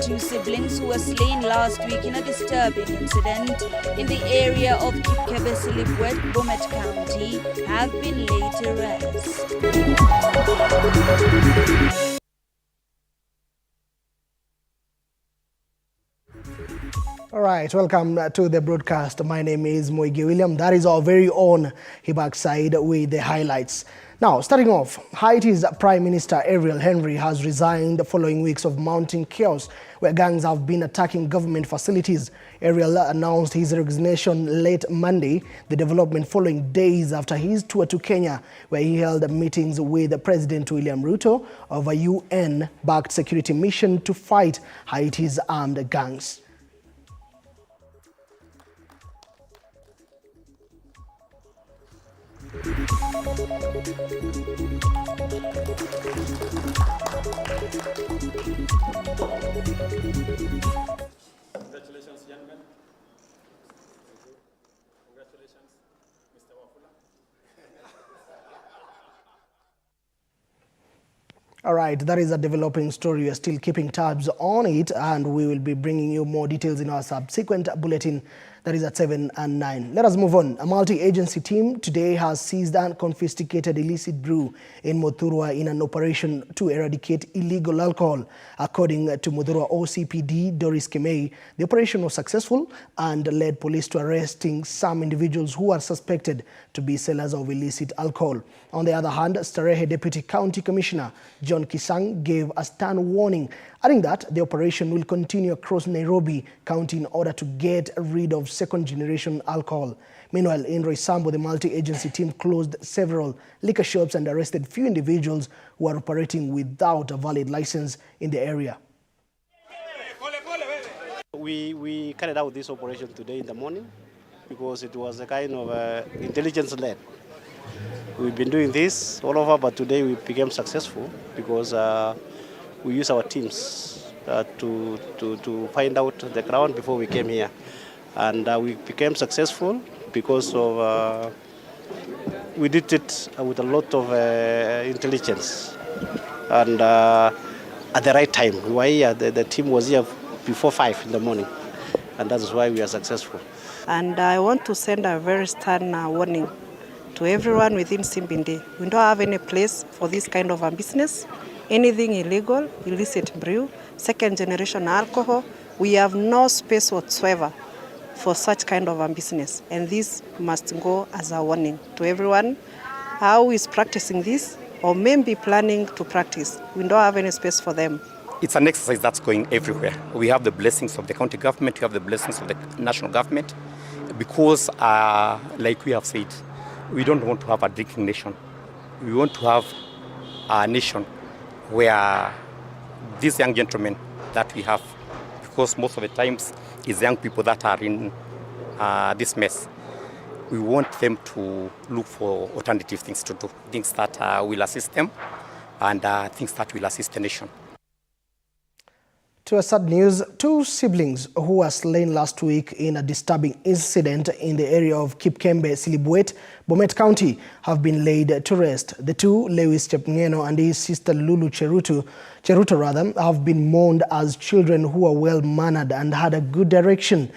two siblings who were slain last week in a disturbing incident in the area of Kipkebe-Silibwet, Bomet County, have been laid to rest. All right, welcome to the broadcast. My name is Moigi William. That is our very own Hibak Said with the highlights. Now, starting off, Haiti's Prime Minister Ariel Henry has resigned following weeks of mounting chaos where gangs have been attacking government facilities. Ariel announced his resignation late Monday, the development following days after his tour to Kenya, where he held meetings with President William Ruto of a UN-backed security mission to fight Haiti's armed gangs. Congratulations, young man. Congratulations, Mr. Wafula. All right, that is a developing story. We are still keeping tabs on it, and we will be bringing you more details in our subsequent bulletin. That is at 7 and 9. Let us move on. A multi-agency team today has seized and confiscated illicit brew in Muthurwa in an operation to eradicate illegal alcohol. According to Muthurwa OCPD Doris Kemei, the operation was successful and led police to arresting some individuals who are suspected to be sellers of illicit alcohol. On the other hand, Starehe Deputy County Commissioner John Kisang gave a stern warning, adding that the operation will continue across Nairobi County in order to get rid of second-generation alcohol. Meanwhile, in Roysambu, the multi-agency team closed several liquor shops and arrested few individuals who are operating without a valid license in the area. We carried out this operation today in the morning because it was a kind of intelligence-led. We've been doing this all over, but today we became successful because we use our teams to find out the ground before we came here. And we became successful because of we did it with a lot of intelligence and at the right time. We were here, the team was here before 5 in the morning, and that is why we are successful. And I want to send a very stern warning to everyone within Simbindi. We don't have any place for this kind of a business. Anything illegal, illicit brew, second-generation alcohol, we have no space whatsoever for such kind of a business. And this must go as a warning to everyone who is practicing this or maybe planning to practice. We don't have any space for them. It's an exercise that's going everywhere. We have the blessings of the county government, we have the blessings of the national government, because like we have said, we don't want to have a drinking nation. We want to have a nation where these young gentlemen that we have, because most of the times it's young people that are in this mess, we want them to look for alternative things to do, things that will assist them and things that will assist the nation. To a sad news, two siblings who were slain last week in a disturbing incident in the area of Kipkebe-Silibwet, Bomet County, have been laid to rest. The two, Lewis Chepngeno and his sister Lulu Cheruto have been mourned as children who were well-mannered and had a good direction.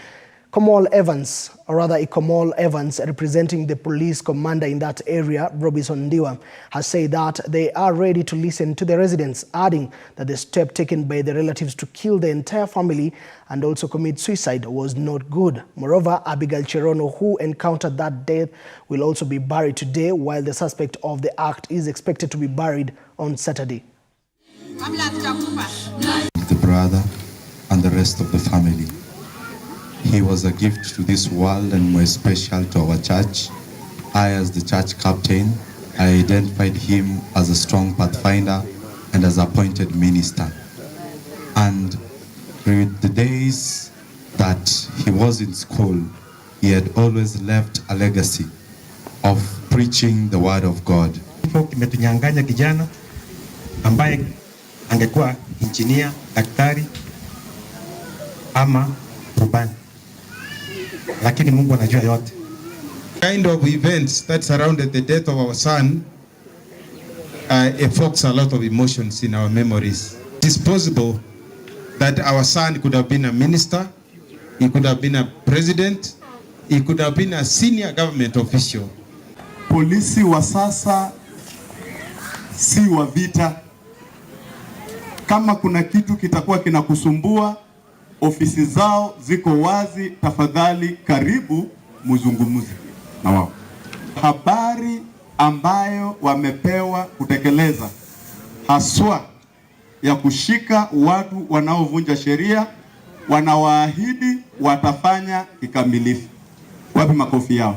Kamal Evans, representing the police commander in that area, Robinson Ndiwa, has said that they are ready to listen to the residents, adding that the step taken by the relatives to kill the entire family and also commit suicide was not good. Moreover, Abigail Cherono, who encountered that death, will also be buried today, while the suspect of the act is expected to be buried on Saturday. The brother and the rest of the family. He was a gift to this world and more special to our church. I, as the church captain, I identified him as a strong pathfinder and as appointed minister. And with the days that he was in school, he had always left a legacy of preaching the word of God. Kimetunyanganya kijana ambaye angekuwa engineer, daktari ama rubani. Lakini Mungu anajua yote. Kind of events that surrounded the death of our son evokes a lot of emotions in our memories. It is possible that our son could have been a minister, he could have been a president, he could have been a senior government official. Polisi wa sasa si wa vita. Kama kuna kitu kitakuwa kinakusumbua, ofisi zao ziko wazi, tafadhali karibu muzungumuze na wao. Habari ambayo wamepewa kutekeleza haswa ya kushika watu wanaovunja sheria, wanawaahidi watafanya kikamilifu. Wapi makofi yao?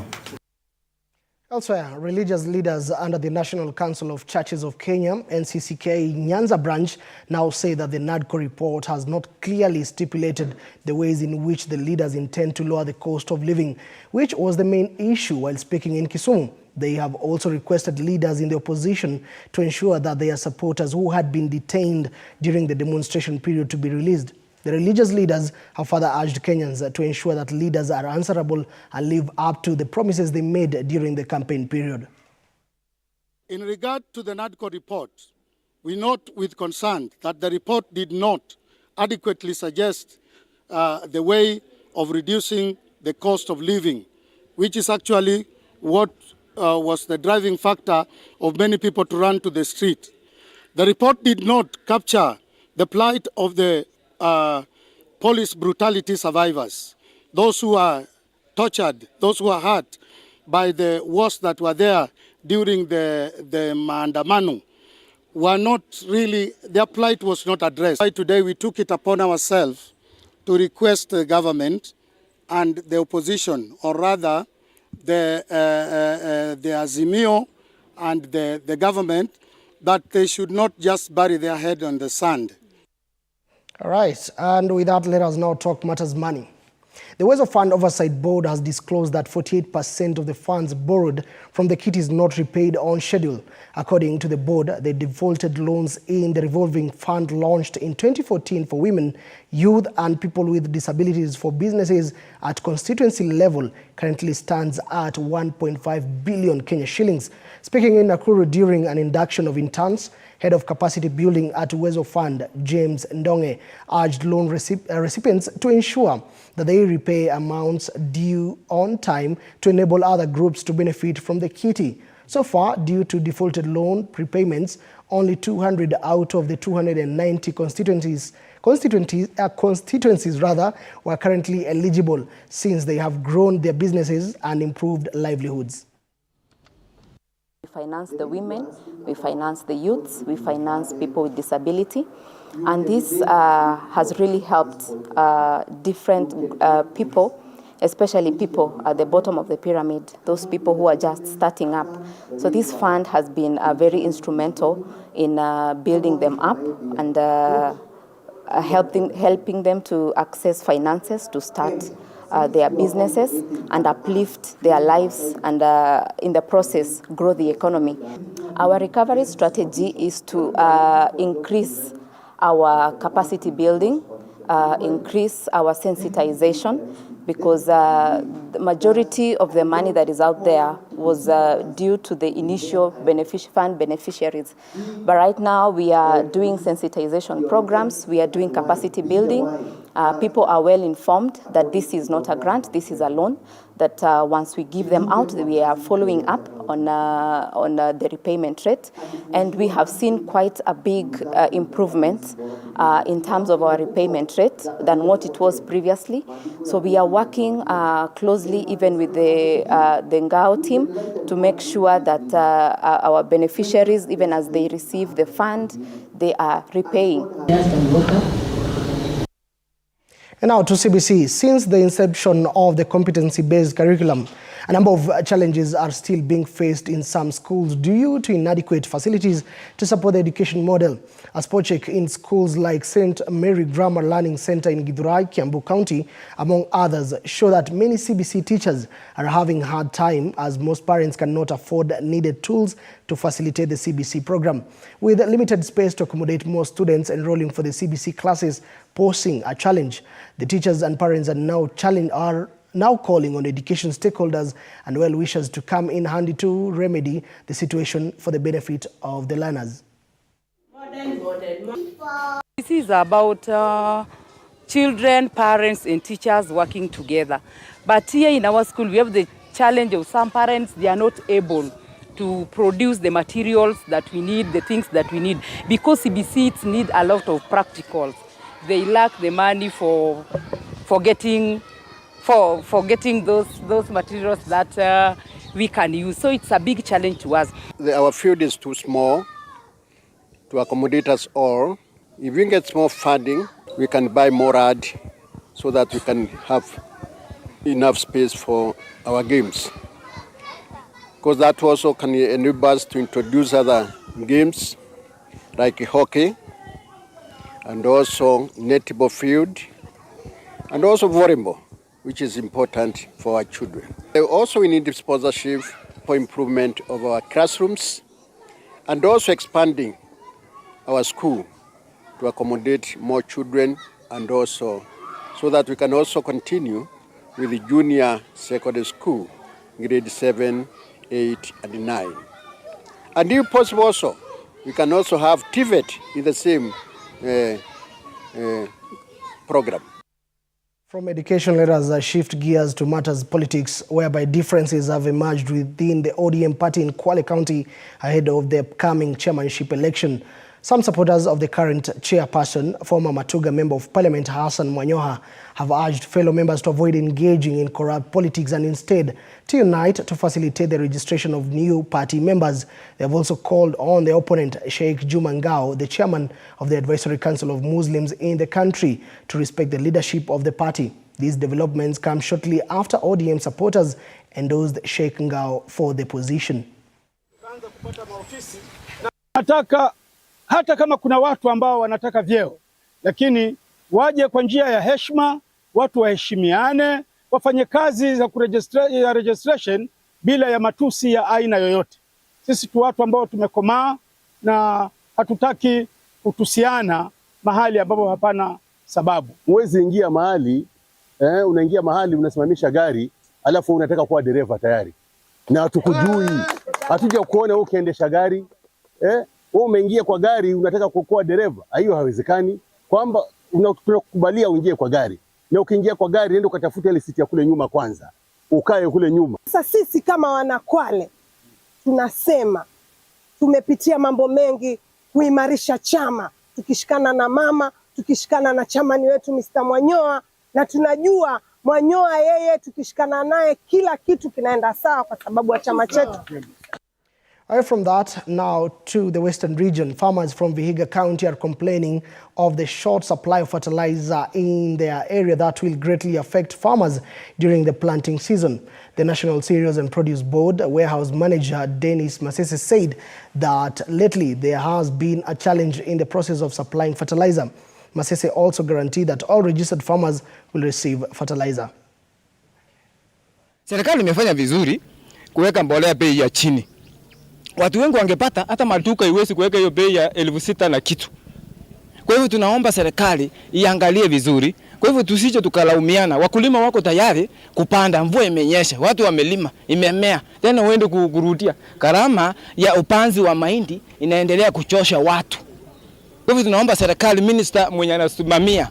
Elsewhere, religious leaders under the National Council of Churches of Kenya, NCCK Nyanza branch, now say that the NADCO report has not clearly stipulated the ways in which the leaders intend to lower the cost of living, which was the main issue while speaking in Kisumu. They have also requested leaders in the opposition to ensure that their supporters who had been detained during the demonstration period to be released. The religious leaders have further urged Kenyans to ensure that leaders are answerable and live up to the promises they made during the campaign period. In regard to the NADCO report, we note with concern that the report did not adequately suggest the way of reducing the cost of living, which is actually what was the driving factor of many people to run to the street. The report did not capture the plight of the police brutality survivors, those who are tortured, those who are hurt by the wars that were there during the maandamano, were not really, their plight was not addressed. Today we took it upon ourselves to request the government and the opposition, or rather the Azimio and the government, that they should not just bury their head on the sand. All right, and with that, let us now talk matters money. The Ways of Fund Oversight Board has disclosed that 48% of the funds borrowed from the kit is not repaid on schedule. According to the board, the defaulted loans in the revolving fund launched in 2014 for women, youth and people with disabilities for businesses at constituency level currently stands at 1.5 billion Kenya shillings. Speaking in Nakuru during an induction of interns, Head of Capacity Building at Uwezo Fund, James Ndonge, urged loan recipients to ensure that they repay amounts due on time to enable other groups to benefit from the kitty. So far, due to defaulted loan prepayments, only 200 out of the 290 constituencies were currently eligible, since they have grown their businesses and improved livelihoods. We finance the women, we finance the youths, we finance people with disability, and this has really helped different people, especially people at the bottom of the pyramid, those people who are just starting up. So this fund has been very instrumental in building them up and helping them to access finances to start their businesses and uplift their lives and in the process grow the economy. Our recovery strategy is to increase our capacity building, increase our sensitization, because the majority of the money that is out there was due to the initial fund beneficiaries. But right now we are doing sensitization programs, we are doing capacity building. People are well informed that this is not a grant, this is a loan, that once we give them out, we are following up on the repayment rate. And we have seen quite a big improvement in terms of our repayment rate than what it was previously. So we are working closely even with the Ngao team to make sure that our beneficiaries, even as they receive the fund, they are repaying. And now to CBC. Since the inception of the competency-based curriculum, a number of challenges are still being faced in some schools due to inadequate facilities to support the education model. A spot check in schools like St. Mary Grammar Learning Center in Githurai, Kiambu County, among others, show that many CBC teachers are having a hard time as most parents cannot afford needed tools to facilitate the CBC program. With limited space to accommodate more students enrolling for the CBC classes posing a challenge, the teachers and parents are now calling on education stakeholders and well-wishers to come in handy to remedy the situation for the benefit of the learners. This is about children, parents, and teachers working together. But here in our school, we have the challenge of some parents, they are not able to produce the materials that we need, the things that we need, because CBC need a lot of practicals. They lack the money for getting those materials that we can use. So it's a big challenge to us. Our field is too small to accommodate us all. If we get more funding, we can buy more ad so that we can have enough space for our games. Because that also can enable us to introduce other games like hockey and also netball field and also volleyball, which is important for our children. Also, we need sponsorship for improvement of our classrooms and also expanding our school to accommodate more children and also so that we can also continue with the junior secondary school, grade 7, 8, and 9. And if possible also, we can also have TVET in the same program. From education, let us shift gears to matters politics, whereby differences have emerged within the ODM party in Kwale County ahead of the upcoming chairmanship election. Some supporters of the current chairperson, former Matuga Member of Parliament Hassan Mwanyoha, have urged fellow members to avoid engaging in corrupt politics and instead to unite to facilitate the registration of new party members. They have also called on the opponent, Sheikh Juma Ngao, the chairman of the Advisory Council of Muslims in the country, to respect the leadership of the party. These developments come shortly after ODM supporters endorsed Sheikh Ngao for the position. Hata kama kuna watu ambao wanataka vyeo, lakini waje kwa njia ya heshima, watu waheshimiane, wafanye kazi za registration bila ya matusi ya aina yoyote. Sisi tu watu ambao tumekomaa na hatutaki kutusiana mahali ambapo hapana sababu. Huwezi ingia mahali, unaingia mahali unasimamisha gari, alafu unataka kuwa dereva tayari. Na hatukujui, hatuja kuona wewe ukiendesha gari, wewe umeingia kwa gari unataka kuwa dereva. Hiyo haiwezekani. Kwamba unakubalia uingie kwa gari. Na ukiingia kwa gari nenda ukatafuta ile siti ya kule nyuma kwanza. Ukae kule nyuma. Sasa sisi kama wanakwale tunasema tumepitia mambo mengi kuimarisha chama, tukishikana na mama, tukishikana na chamani wetu Mr. Mwanyoha, na tunajua Mwanyoha yeye tukishikana naye kila kitu kinaenda sawa kwa sababu ya chama chetu. Away from that, now to the western region, farmers from Vihiga County are complaining of the short supply of fertilizer in their area that will greatly affect farmers during the planting season. The National Cereals and Produce Board warehouse manager Dennis Masese said that lately there has been a challenge in the process of supplying fertilizer. Masese also guaranteed that all registered farmers will receive fertilizer. Serikali imefanya vizuri kuweka mbolea bei ya chini. Watu wengi wangepata, hata maduka iwezi kuweka hiyo bei ya 6,000 na kitu. Kwa hivyo tunaomba serikali iangalie vizuri. Kwa hivyo tusije tukalaumiana. Wakulima wako tayari kupanda, mvua imenyesha, watu wamelima, imemea. Tena uende kurudia. Gharama ya upanzi wa mahindi inaendelea kuchosha watu. Kwa hivyo tunaomba serikali, minister mwenye anasimamia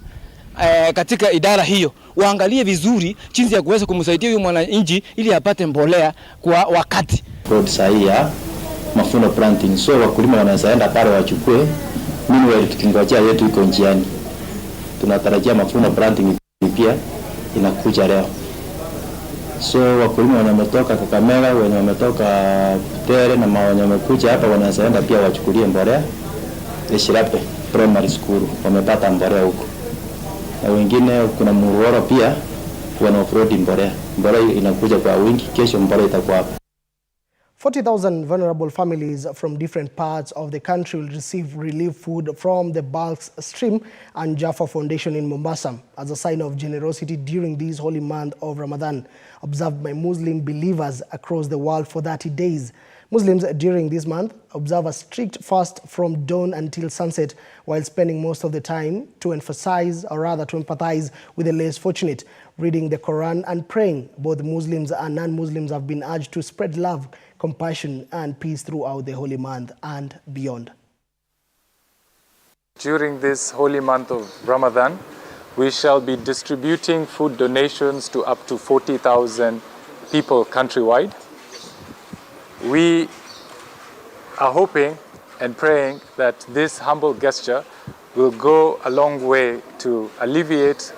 katika idara hiyo, waangalie vizuri jinsi ya kuweza kumsaidia huyu mwananchi ili apate mbolea kwa wakati. Road sahihi ya mafuno planting, so wakulima wanaenda pale wachukue. Meanwhile tukingojea yetu iko njiani. Tunatarajia mafuno planting pia inakuja leo. So wakulima wametoka Kakamega, wenye wametoka Tere na wenye wamekuja hapa wanaenda pia wachukulie mbolea. Eshirape primary school wamepata mbolea huko. Na wengine kuna Muruoro pia wana offroad mbolea. Mbolea inakuja kwa wingi, kesho mbolea itakuwa hapa. 40,000 vulnerable families from different parts of the country will receive relief food from the Bulks Stream and Jaffa Foundation in Mombasa as a sign of generosity during this holy month of Ramadan, observed by Muslim believers across the world for 30 days. Muslims during this month observe a strict fast from dawn until sunset, while spending most of the time to emphasize, or rather to empathize with the less fortunate, reading the Quran and praying. Both Muslims and non-Muslims have been urged to spread love, compassion and peace throughout the holy month and beyond. During this holy month of Ramadan, we shall be distributing food donations to up to 40,000 people countrywide. We are hoping and praying that this humble gesture will go a long way to alleviate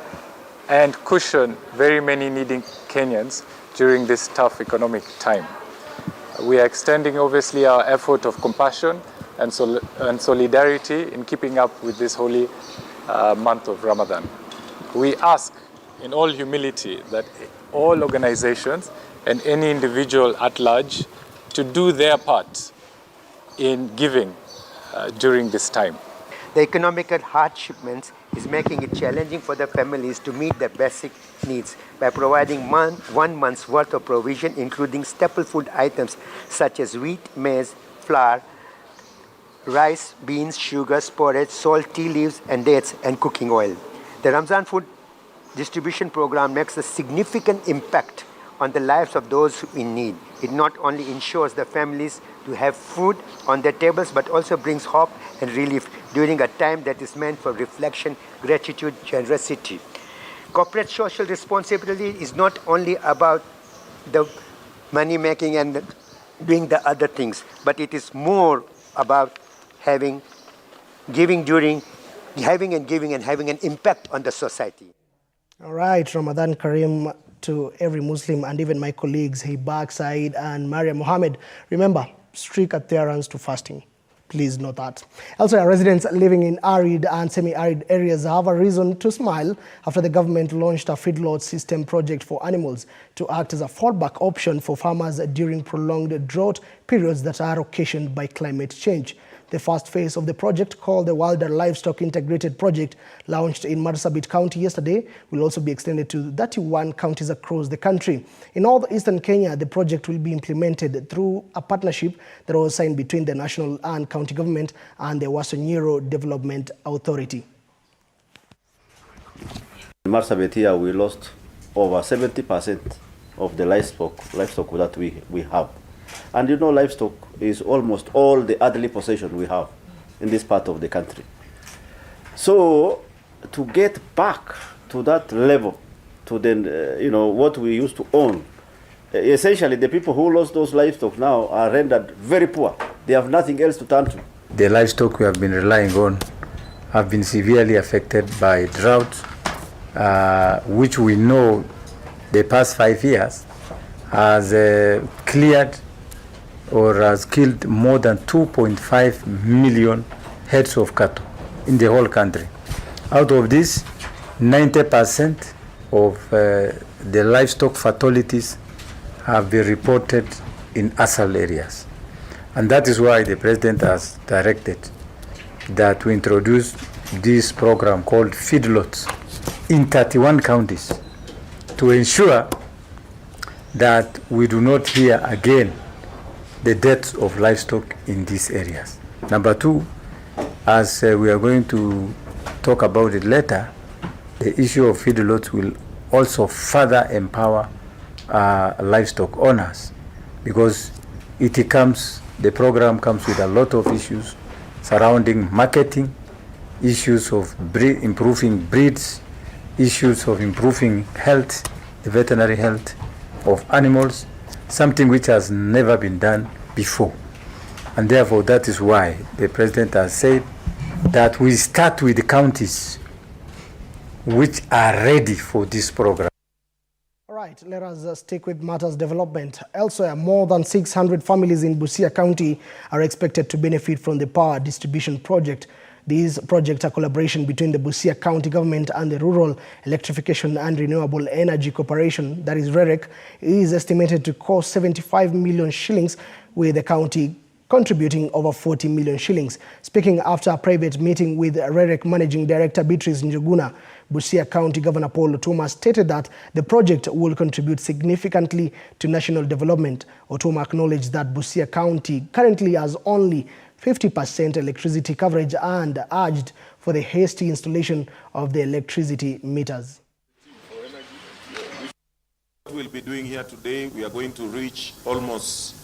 and cushion very many needing Kenyans during this tough economic time. We are extending obviously our effort of compassion and solidarity in keeping up with this holy month of Ramadan. We ask in all humility that all organizations and any individual at large to do their part in giving during this time. The economical hardship is making it challenging for the families to meet their basic needs by providing 1 month's worth of provision, including staple food items such as wheat, maize, flour, rice, beans, sugar, porridge, salt, tea leaves, and dates, and cooking oil. The Ramzan food distribution program makes a significant impact on the lives of those in need. It not only ensures the families to have food on their tables, but also brings hope and relief during a time that is meant for reflection, gratitude, generosity. Corporate social responsibility is not only about the money making and doing the other things, but it is more about having an impact on the society. All right, Ramadan Kareem to every Muslim and even my colleagues, Hibak Said and Maria Mohammed. Remember, strict adherence to fasting. Please note that. Elsewhere, residents living in arid and semi-arid areas have a reason to smile after the government launched a feedlot system project for animals to act as a fallback option for farmers during prolonged drought periods that are occasioned by climate change. The first phase of the project, called the Wilder Livestock Integrated Project, launched in Marsabit County yesterday, will also be extended to 31 counties across the country. In northeastern Kenya, the project will be implemented through a partnership that was signed between the national and county government and the Wasonyiro Development Authority. In Marsabit here, we lost over 70% of the livestock that we have. And you know, livestock is almost all the earthly possession we have in this part of the country. So to get back to that level, to then, what we used to own, essentially the people who lost those livestock now are rendered very poor. They have nothing else to turn to. The livestock we have been relying on have been severely affected by drought, which we know the past 5 years has cleared or has killed more than 2.5 million heads of cattle in the whole country. Out of this, 90% of the livestock fatalities have been reported in ASAL areas. And that is why the president has directed that we introduce this program called feedlots in 31 counties to ensure that we do not hear again the deaths of livestock in these areas. Number two, as we are going to talk about it later, the issue of feedlots will also further empower livestock owners, because the program comes with a lot of issues surrounding marketing, issues of improving breeds, issues of improving health, the veterinary health of animals, something which has never been done before. And therefore, that is why the president has said that we start with the counties which are ready for this program. All right, let us stick with matters development. Elsewhere, more than 600 families in Busia County are expected to benefit from the power distribution project. These projects are a collaboration between the Busia County government and the Rural Electrification and Renewable Energy Corporation, that is REREC. It is estimated to cost 75 million shillings, with the county contributing over 40 million shillings. Speaking after a private meeting with REREC Managing Director Beatrice Njuguna, Busia County Governor Paul Otuma stated that the project will contribute significantly to national development. Otuma acknowledged that Busia County currently has only 50% electricity coverage and urged for the hasty installation of the electricity meters. What we'll be doing here today, we are going to reach almost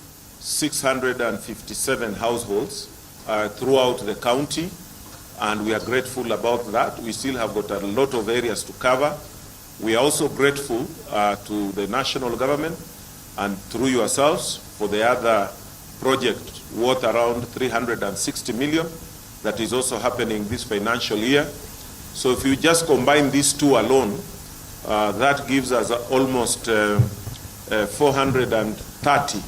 657 households throughout the county. and we are grateful about that. We still have got a lot of areas to cover. We are also grateful to the national government and through yourselves for the other project worth around 360 million that is also happening this financial year. So if you just combine these two alone, that gives us almost 430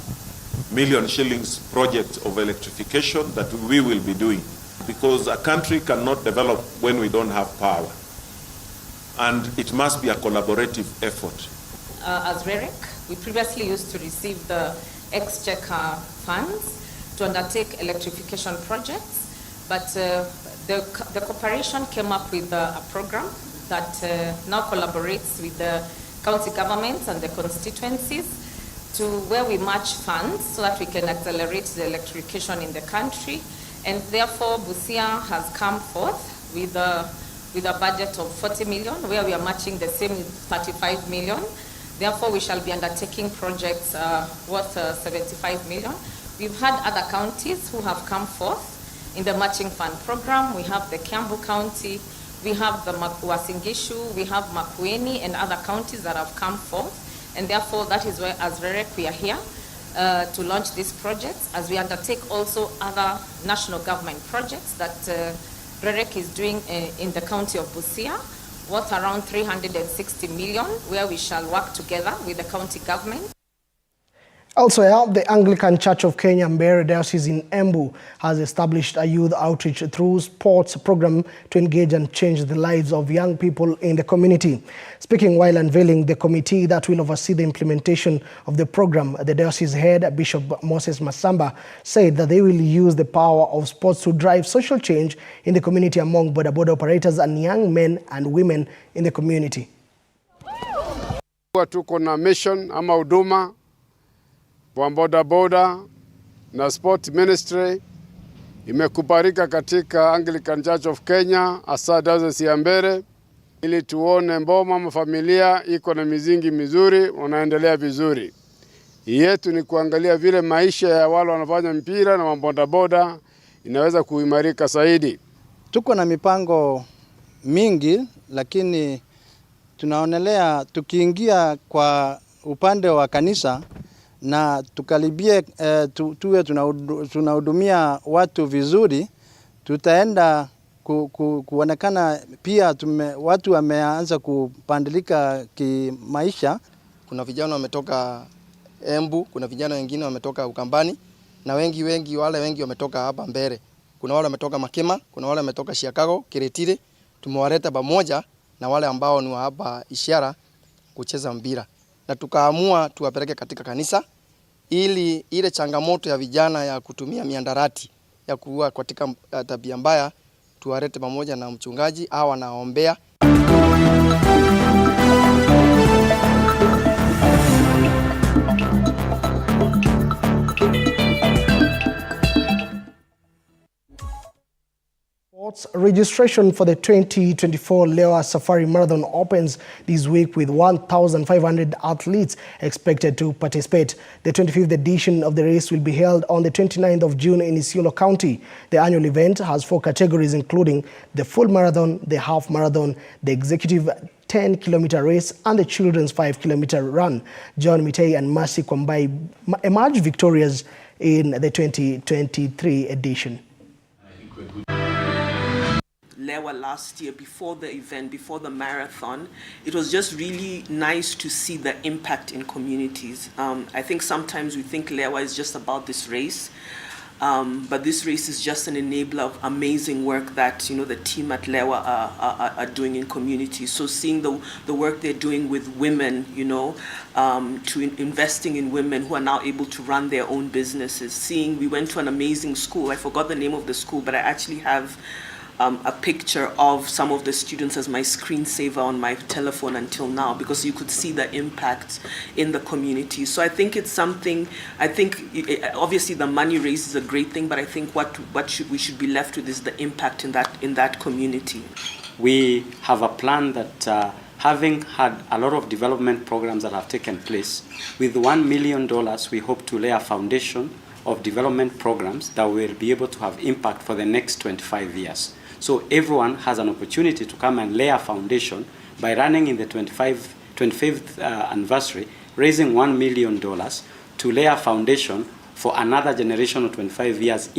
million shillings projects of electrification that we will be doing, because a country cannot develop when we don't have power. And it must be a collaborative effort. As REREC, we previously used to receive the Exchequer funds to undertake electrification projects, but the corporation came up with a program that now collaborates with the county governments and the constituencies to where we match funds so that we can accelerate the electrification in the country. And therefore, Busia has come forth with a budget of 40 million, where we are matching the same 35 million. Therefore, we shall be undertaking projects worth 75 million. We've had other counties who have come forth in the matching fund program. We have the Kiambu County, we have the Uasin Gishu, we have Makueni, and other counties that have come forth. And therefore, that is where, as REREC, we are here to launch these projects, as we undertake also other national government projects that REREC is doing in the county of Busia, worth around 360 million, where we shall work together with the county government. Elsewhere, the Anglican Church of Kenya, Mbeere Diocese in Embu, has established a youth outreach through sports program to engage and change the lives of young people in the community. Speaking while unveiling the committee that will oversee the implementation of the program, the diocese head, Bishop Moses Masamba, said that they will use the power of sports to drive social change in the community among bodaboda operators and young men and women in the community. Tuko na mission ama huduma wa bodaboda na sport ministry imekubalika katika Anglican Church of Kenya, hasa diocese ya Mbeere, ili tuone mboma mafamilia iko na mizingi mizuri, wanaendelea vizuri. Yetu ni kuangalia vile maisha ya wale wanafanya mpira na bodaboda inaweza kuimarika zaidi. Tuko na mipango mingi, lakini tunaonelea tukiingia kwa upande wa kanisa na tukaribie tuwe tunahudumia watu vizuri, tutaenda kuonekana pia watu wameanza kupandilika kimaisha. Kuna vijana wametoka Embu, kuna vijana wengine wametoka Ukambani, na wengi wametoka hapa Mbeere. Kuna wale wametoka Makema, kuna wale wametoka Chicago, Kiretire. Tumewaleta pamoja na wale ambao ni wa hapa Ishara kucheza mpira. Na tukaamua tuwapeleke katika kanisa ili ile changamoto ya vijana ya kutumia miandarati ya kuwa katika tabia mbaya tuwalete pamoja na mchungaji au anaombea. Registration for the 2024 Lewa Safari Marathon opens this week with 1,500 athletes expected to participate. The 25th edition of the race will be held on the 29th of June in Isiolo County. The annual event has 4 categories, including the full marathon, the half marathon, the executive 10-kilometer race, and the children's 5-kilometer run. John Mitei and Mercy Kwambai emerged victorious in the 2023 edition. Lewa last year, before the event, before the marathon, it was just really nice to see the impact in communities. I think sometimes we think Lewa is just about this race, but this race is just an enabler of amazing work that the team at Lewa are doing in communities. So seeing the work they're doing with women, to investing in women who are now able to run their own businesses. We went to an amazing school. I forgot the name of the school, but I actually have a picture of some of the students as my screensaver on my telephone until now, because you could see the impact in the community. So I think it's something, obviously the money raised is a great thing, but I think what we should be left with is the impact in that community. We have a plan that having had a lot of development programs that have taken place, with $1 million we hope to lay a foundation of development programs that will be able to have impact for the next 25 years. So everyone has an opportunity to come and lay a foundation by running in the 25th anniversary, raising $1 million to lay a foundation for another generation of 25 years in